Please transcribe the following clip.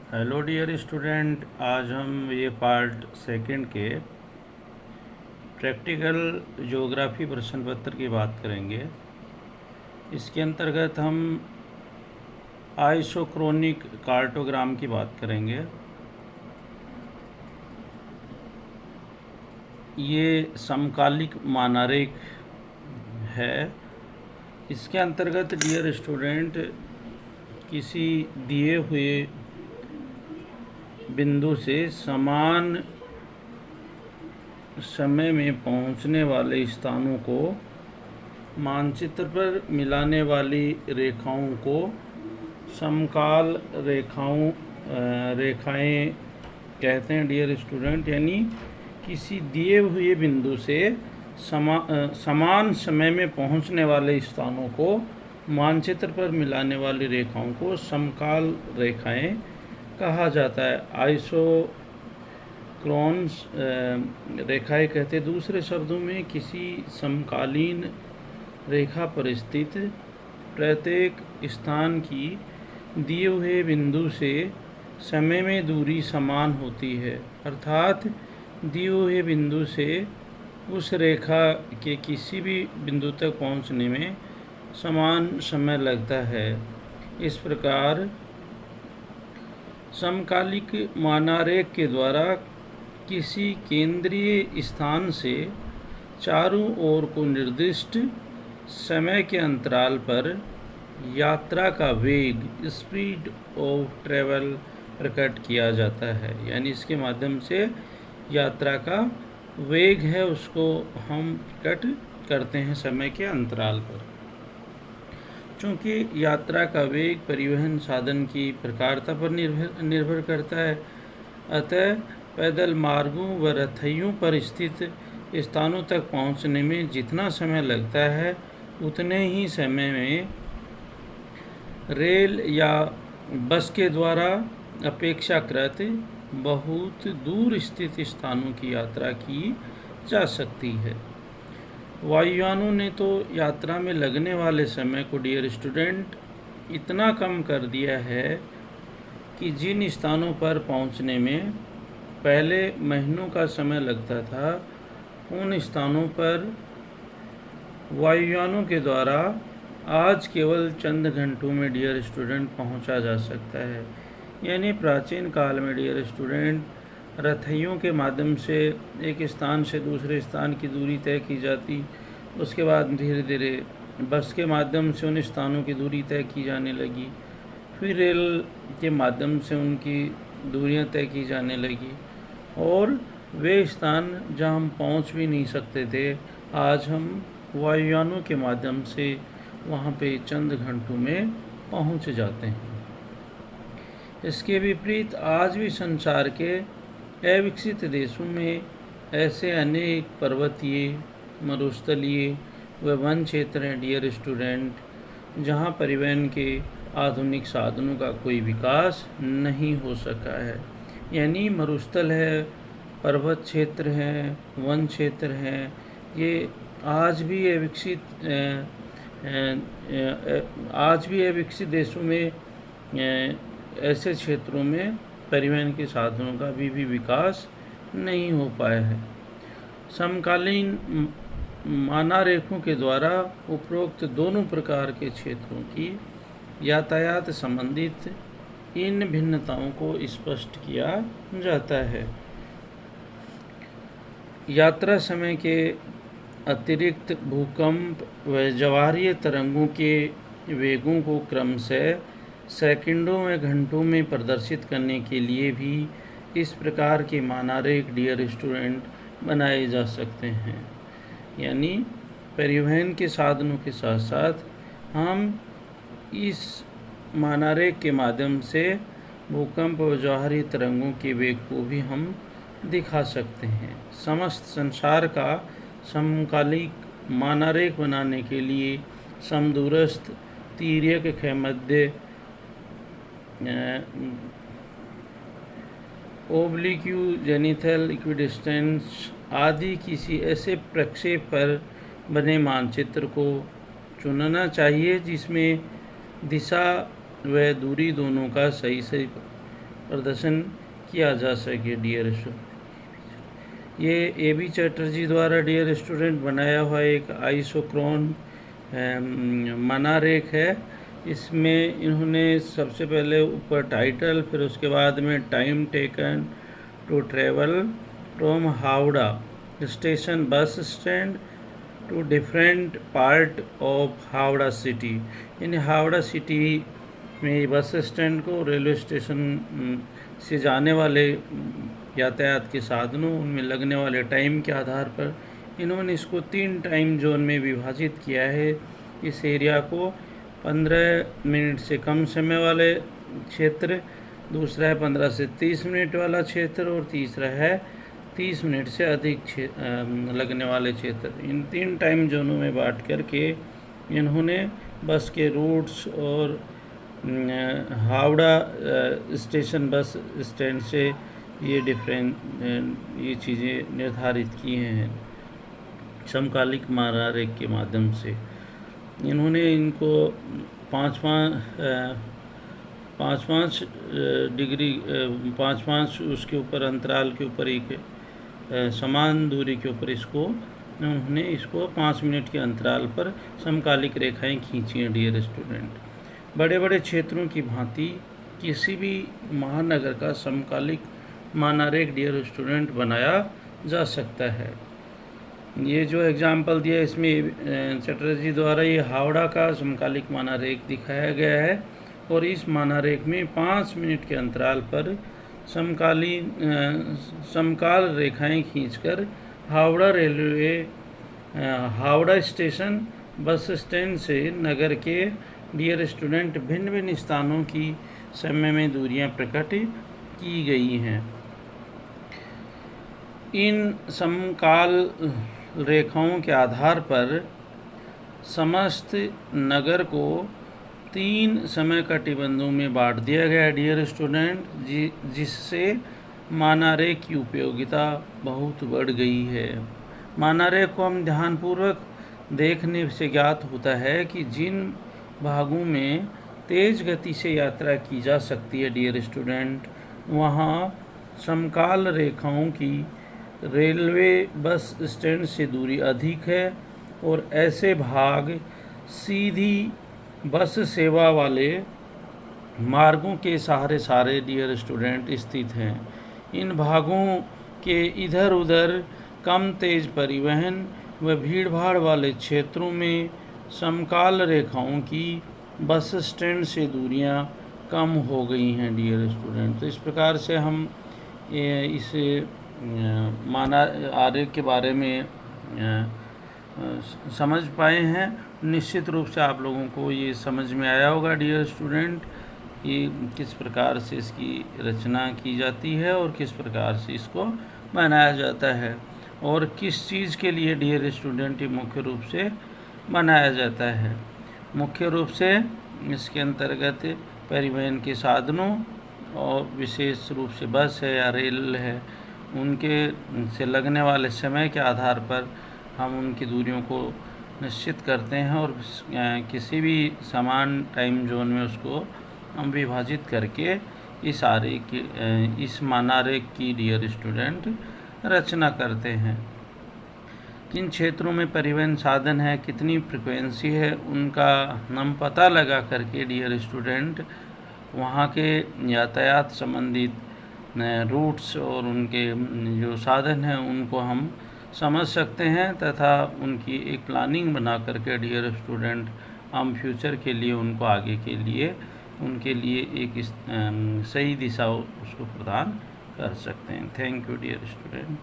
Hello dear student, आज हम ये पार्ट सेकंड के प्रैक्टिकल ज्योग्राफी प्रश्न पत्र की बात करेंगे। इसके अंतर्गत हम आइसोक्रोनिक कार्टोग्राम की बात करेंगे। ये समकालिक मानारेख है। इसके अंतर्गत डियर स्टूडेंट किसी दिए हुए बिंदु से समान समय में पहुंचने वाले स्थानों को मानचित्र पर मिलाने वाली रेखाओं को समकाल रेखाएं कहते हैं डियर स्टूडेंट। यानी किसी दिए हुए बिंदु से समान समय में पहुंचने वाले स्थानों को मानचित्र पर मिलाने वाली रेखाओं को समकाल रेखाएं कहा जाता है। आइसोक्रोन्स रेखाएं कहते हैं। दूसरे शब्दों में किसी समकालीन रेखा पर स्थित प्रत्येक स्थान की दिए हुए बिंदु से समय में दूरी समान होती है, अर्थात दिए हुए बिंदु से उस रेखा के किसी भी बिंदु तक पहुंचने में समान समय लगता है। इस प्रकार समकालिक मानारेख के द्वारा किसी केंद्रीय स्थान से चारों ओर को निर्दिष्ट समय के अंतराल पर यात्रा का वेग, स्पीड ऑफ ट्रेवल प्रकट किया जाता है। यानी इसके माध्यम से यात्रा का वेग है उसको हम प्रकट करते हैं समय के अंतराल पर। चूँकि यात्रा का वेग परिवहन साधन की प्रकारता पर निर्भर करता है, अतः पैदल मार्गों व रथाइयों पर स्थित स्थानों तक पहुंचने में जितना समय लगता है उतने ही समय में रेल या बस के द्वारा अपेक्षाकृत बहुत दूर स्थित स्थानों की यात्रा की जा सकती है। वायुयानों ने तो यात्रा में लगने वाले समय को डियर स्टूडेंट इतना कम कर दिया है कि जिन स्थानों पर पहुंचने में पहले महीनों का समय लगता था, उन स्थानों पर वायुयानों के द्वारा आज केवल चंद घंटों में डियर स्टूडेंट पहुंचा जा सकता है। यानी प्राचीन काल में डियर स्टूडेंट रथाइयों के माध्यम से एक स्थान से दूसरे स्थान की दूरी तय की जाती, उसके बाद धीरे धीरे बस के माध्यम से उन स्थानों की दूरी तय की जाने लगी, फिर रेल के माध्यम से उनकी दूरियां तय की जाने लगी, और वे स्थान जहां हम पहुंच भी नहीं सकते थे, आज हम वायुयानों के माध्यम से वहाँ पे चंद घंटों में पहुँच जाते हैं। इसके विपरीत आज भी संसार के अविकसित देशों में ऐसे अनेक पर्वतीय, मरुस्थलीय व वन क्षेत्र हैं डियर स्टूडेंट, जहाँ परिवहन के आधुनिक साधनों का कोई विकास नहीं हो सका है। यानी मरुस्थल है, पर्वत क्षेत्र है, वन क्षेत्र है, ये आज भी अविकसित देशों में ऐसे क्षेत्रों में परिवहन के साधनों का भी विकास नहीं हो पाया है। समकालीन मानारेखों के द्वारा उपरोक्त दोनों प्रकार के क्षेत्रों की यातायात संबंधित इन भिन्नताओं को स्पष्ट किया जाता है। यात्रा समय के अतिरिक्त भूकंप व ज्वारीय तरंगों के वेगों को क्रमशः सेकंडों व घंटों में प्रदर्शित करने के लिए भी इस प्रकार के मानारेख डियर स्टूडेंट बनाए जा सकते हैं। यानी परिवहन के साधनों के साथ साथ हम इस मानारेख के माध्यम से भूकंप व ज्वारीय तरंगों के वेग को भी हम दिखा सकते हैं। समस्त संसार का समकालिक मानारेख बनाने के लिए समदूरस्थ, तिर्यक, मध्य, ओब्लिक्यू, जेनिथल, इक्विडिस्टेंस आदि किसी ऐसे प्रक्षेप पर बने मानचित्र को चुनना चाहिए जिसमें दिशा व दूरी दोनों का सही प्रदर्शन किया जा सके डियर स्टूडेंट। ये AB चटर्जी द्वारा डियर स्टूडेंट बनाया हुआ एक आइसोक्रोन मनारेख है। इसमें इन्होंने सबसे पहले ऊपर टाइटल, फिर उसके बाद में time taken to travel from Howrah station bus stand to different part of Howrah city. यानी हावड़ा सिटी में बस स्टैंड को रेलवे स्टेशन से जाने वाले यातायात के साधनों, उनमें लगने वाले टाइम के आधार पर इन्होंने इसको 3 टाइम जोन में विभाजित किया है। इस एरिया को 15 मिनट से कम समय वाले क्षेत्र, दूसरा है 15 से 30 मिनट वाला क्षेत्र और तीसरा है 30 मिनट से अधिक लगने वाले क्षेत्र। इन 3 टाइम जोनों में बांट करके इन्होंने बस के रूट्स और हावड़ा स्टेशन बस स्टैंड से ये चीज़ें निर्धारित की हैं समकालिक मानारेख के माध्यम से। इन्होंने इनको 5-5 डिग्री 5-5 उसके ऊपर अंतराल के ऊपर एक समान दूरी के ऊपर उन्होंने इसको 5 मिनट के अंतराल पर समकालिक रेखाएं खींची हैं डियर स्टूडेंट। बड़े बड़े क्षेत्रों की भांति किसी भी महानगर का समकालिक मानारेख डियर स्टूडेंट बनाया जा सकता है। ये जो एग्जाम्पल दिया इसमें चटर्जी द्वारा ये हावड़ा का समकालिक मानारेख दिखाया गया है और इस मानारेख में 5 मिनट के अंतराल पर समकाल रेखाएं खींचकर हावड़ा स्टेशन बस स्टैंड से नगर के डियर स्टूडेंट भिन्न भिन्न स्थानों की समय में दूरियां प्रकट की गई हैं। इन समकाल रेखाओं के आधार पर समस्त नगर को 3 समय कटिबंधों में बांट दिया गया डियर स्टूडेंट, जिससे मानारेख की उपयोगिता बहुत बढ़ गई है। मानारेख को हम ध्यानपूर्वक देखने से ज्ञात होता है कि जिन भागों में तेज़ गति से यात्रा की जा सकती है डियर स्टूडेंट, वहाँ समकाल रेखाओं की रेलवे बस स्टैंड से दूरी अधिक है और ऐसे भाग सीधी बस सेवा वाले मार्गों के सहारे डियर स्टूडेंट स्थित हैं। इन भागों के इधर उधर कम तेज परिवहन व भीड़भाड़ वाले क्षेत्रों में समकाल रेखाओं की बस स्टैंड से दूरियां कम हो गई हैं डियर स्टूडेंट। तो इस प्रकार से हम इस मानारेख के बारे में समझ पाए हैं। निश्चित रूप से आप लोगों को ये समझ में आया होगा डियर स्टूडेंट कि किस प्रकार से इसकी रचना की जाती है और किस प्रकार से इसको बनाया जाता है और किस चीज़ के लिए डियर स्टूडेंट ये मुख्य रूप से बनाया जाता है। मुख्य रूप से इसके अंतर्गत परिवहन के साधनों और विशेष रूप से बस है या रेल है, उनके से लगने वाले समय के आधार पर हम उनकी दूरियों को निश्चित करते हैं और किसी भी समान टाइम जोन में उसको हम विभाजित करके इस मानारेख की डियर स्टूडेंट रचना करते हैं। किन क्षेत्रों में परिवहन साधन है, कितनी फ्रिक्वेंसी है, उनका हम पता लगा करके डियर स्टूडेंट वहाँ के यातायात संबंधित रूट्स और उनके जो साधन हैं उनको हम समझ सकते हैं तथा उनकी एक प्लानिंग बना करके डियर स्टूडेंट हम फ्यूचर के लिए उनको आगे के लिए उनके लिए एक सही दिशा उसको प्रदान कर सकते हैं। Thank you dear student.